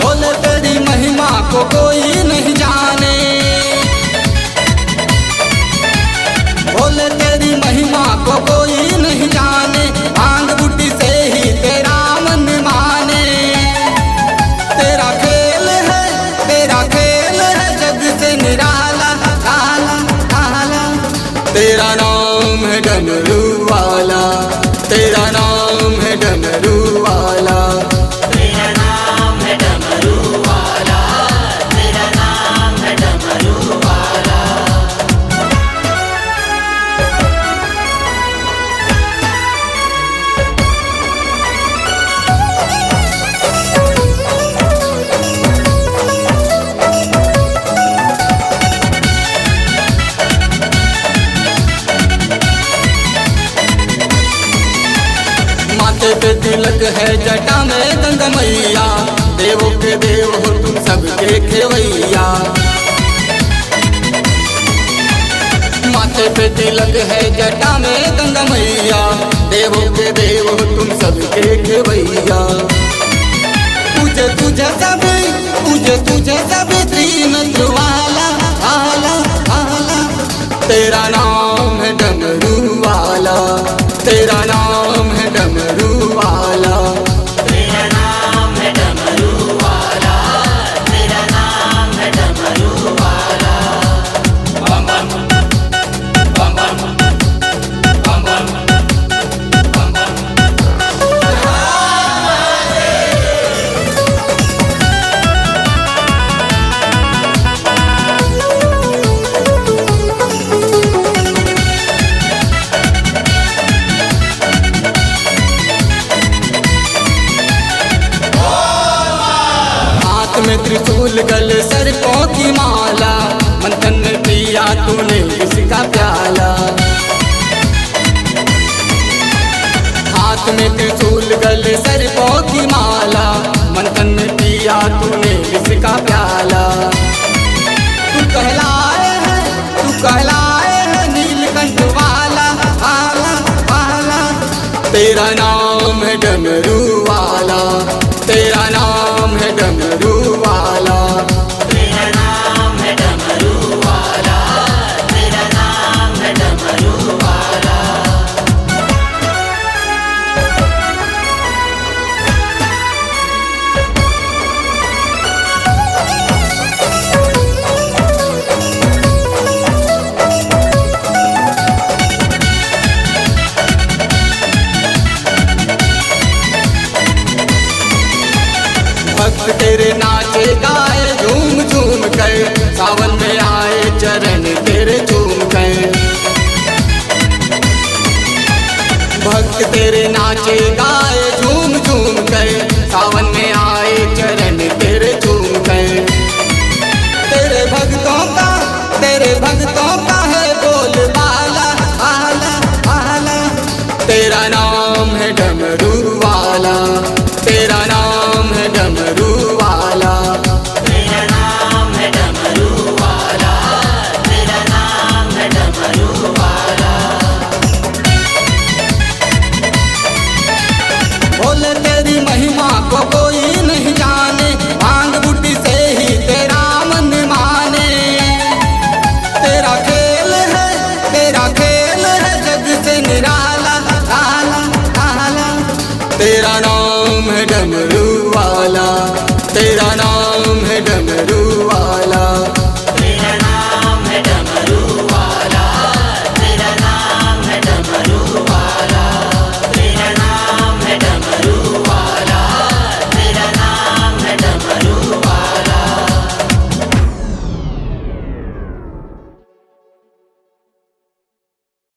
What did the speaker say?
बोले तेरी महिमा को कोई नहीं जाने, बोले तेरी महिमा को कोई नहीं जाने, भांग बूटी से ही तेरा मन माने। तेरा खेल है जग से निराला, काला काला। तेरा नाम है डमरू वाला, तेरा नाम है डमरू वाला। माथे पे तिलक है जटा में गंगा मैया, देवों के देव हो तुम सबके खेवैया। माथे पे तिलक है जटा में गंगा मैया, देवों के देव हो तुम सबके खेवैया। तुझे सब त्रिनेत्र वाला, आला आला। तेरा नाम है डमरू वाला, तेरा नाम है डमरू वाला। में त्रिशूल गले सर्पों की माला, मंथन में पिया तूने किसका प्याला। हाथ में त्रिशूल गले सर्पों की माला, मंथन में पिया तूने किसका प्याला। तू कहलाए है नीलकंठ वाला, आला आला। तेरा नाम है डमरू